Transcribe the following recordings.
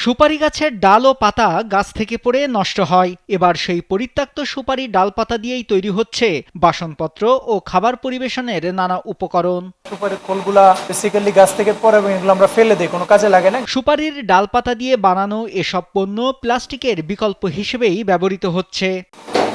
সুপারি গাছের ডাল ও পাতা গাছ থেকে পড়ে নষ্ট হয়। এবার সেই পরিত্যক্ত সুপারি ডালপাতা দিয়েই তৈরি হচ্ছে বাসনপত্র ও খাবার পরিবেশনের নানা উপকরণ। সুপারির খোলগুলা বেসিক্যালি গাছ থেকে পড়ে এবং এগুলো আমরা ফেলে দিই, কোনো কাজে লাগে না। সুপারির ডালপাতা দিয়ে বানানো এসব পণ্য প্লাস্টিকের বিকল্প হিসেবেই ব্যবহৃত হচ্ছে,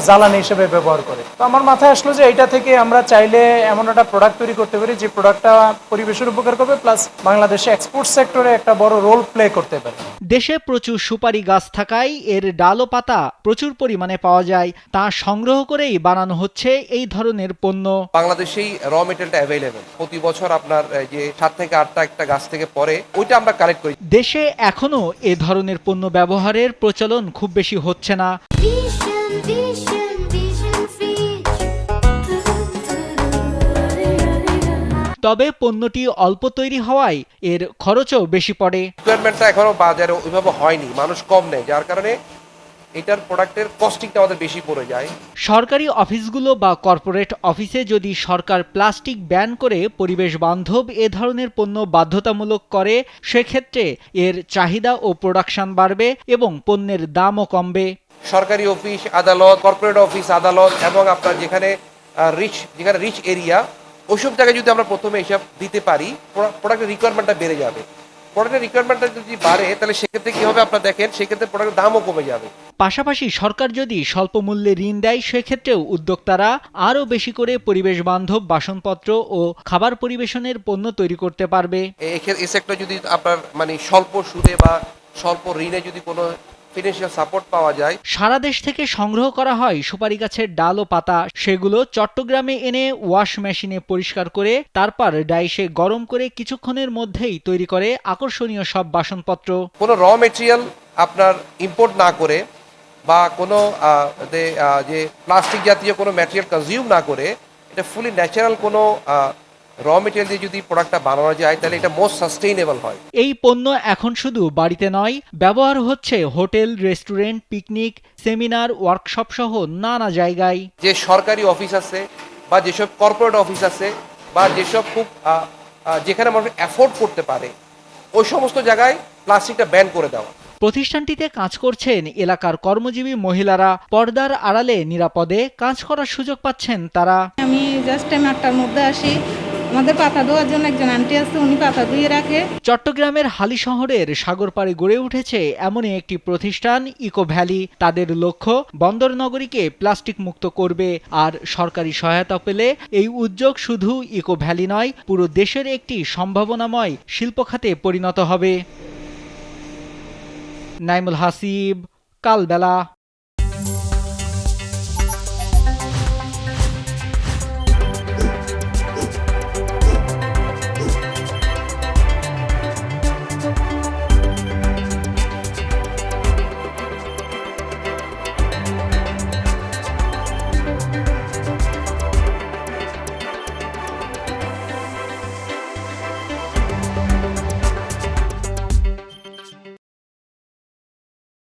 জ্বালানি হিসেবে ব্যবহার করে। তো আমার মাথায় আসলো যে এটা থেকে আমরা চাইলে এমন একটা প্রোডাক্ট তৈরি করতে পারি যে প্রোডাক্টটা পরিবেশের উপকার করবে, প্লাস বাংলাদেশে এক্সপোর্ট সেক্টরে একটা বড় রোল প্লে করতে পারে। দেশে প্রচুর সুপারি গাছ থাকায় এর ডাল ও পাতা প্রচুর পরিমাণে পাওয়া যায়। তা সংগ্রহ করেই বানানো হচ্ছে এই ধরনের পণ্য। বাংলাদেশেই র মেটেরিয়ালটা অ্যাভেলেবেল। প্রতি বছর আপনার যে 7 থেকে 8টা একটা গাছ থেকে পরে ওইটা আমরা কালেক্ট করি। দেশে এখনো এ ধরনের পণ্য ব্যবহারের প্রচলন খুব বেশি হচ্ছে না। তবে পণ্যটি অল্প তৈরি হওয়ায় এর খরচও বেশি পড়ে। রিকোয়ারমেন্টটা এখনো বাজারে ওইভাবে হয়নি, মানুষ কম নেয়, যার কারণে এটার প্রোডাক্টের কস্টিংটা আমাদের বেশি পড়ে যায়। সরকারি অফিসগুলো বা কর্পোরেট অফিসে যদি সরকার প্লাস্টিক ব্যান করে পরিবেশ বান্ধব এ ধরনের পণ্য বাধ্যতামূলক করে, সেক্ষেত্রে এর চাহিদা ও প্রোডাকশন বাড়বে এবং পণ্যের দামও কমবে। সরকারি অফিস, আদালত, কর্পোরেট অফিস, আদালত এবং আপনার যেখানে রিচ এরিয়া, ওইসব জায়গায় যদি আমরা প্রথমে এসব দিতে পারি, প্রোডাক্টের রিকোয়ারমেন্টটা বেড়ে যাবে। প্রোডাক্টের রিকোয়ারমেন্টটা যদি বাড়ে তাহলে সেক্ষেত্রে কি হবে আপনারা দেখেন, সেক্ষেত্রে প্রোডাক্টের দামও কমে যাবে। পাশাপাশি সরকার যদি স্বল্প মূল্যে ঋণ দেয়, সেক্ষেত্রেও উদ্যোক্তারা আরও বেশি করে পরিবেশ বান্ধব বাসনপত্র ও খাবার পরিবেশনের পণ্য তৈরি করতে পারবে। এই সেক্টর যদি আপনার স্বল্প সুদে বা স্বল্প ঋণে যদি কোনো ফিনান্সিয়াল সাপোর্ট পাওয়া যায়। সারা দেশ থেকে সংগ্রহ করা হয় সুপারি গাছের ডাল ও পাতা। সেগুলো চট্টগ্রামে এনে ওয়াশ মেশিনে পরিষ্কার করে তারপর ডাইসে গরম করে কিছুক্ষণের মধ্যেই তৈরি করে আকর্ষণীয় সব বাসনপত্র। কোনো র মেটেরিয়াল আপনার ইম্পোর্ট না করে বা কোনো যে প্লাস্টিক জাতীয় কোনো ম্যাটেরিয়াল কনজিউম না করে, এটা ফুলি ন্যাচারাল কোনো র মেটেরিয়াল দিয়ে যদি প্রোডাক্টটা বানানো যায় তাহলে এটা মোস্ট সাস্টেইনেবল হয়। এই পণ্য এখন শুধু বাড়িতে নয়, ব্যবহার হচ্ছে hotel, restaurant, picnic, seminar, workshop সহ নানা জায়গায়। যে সরকারি অফিস আছে বা যেসব কর্পোরেট অফিস আছে বা যেসব খুব যেখানে মানুষ অ্যাফোর্ড করতে পারে, ওই সমস্ত জায়গায় প্লাস্টিকটা ব্যান করে দেওয়া। প্রতিষ্ঠানটিতে কাজ করছেন এলাকার কর্মজীবী মহিলারা। পর্দার আড়ালে নিরাপদে কাজ করার সুযোগ পাচ্ছেন তারা। আমি জাস্ট টাইম 8টার মধ্যে আসি। আমাদের পাতা ধোয়ার জন্য একজন আন্টি আছে, উনি পাতা ধুয়ে রাখে। চট্টগ্রামের হালি শহরের সাগর পাড়ে গড়ে উঠেছে এমনই একটি প্রতিষ্ঠান, ইকো ভ্যালি। তাদের লক্ষ্য বন্দর নগরীকে প্লাস্টিক মুক্ত করবে। আর সরকারি সহায়তা পেলে এই উদ্যোগ শুধু ইকো ভ্যালি নয়, পুরো দেশের একটি সম্ভাবনাময় শিল্প খাতে পরিণত হবে। নাইমুল হাসিব, কালবেলা।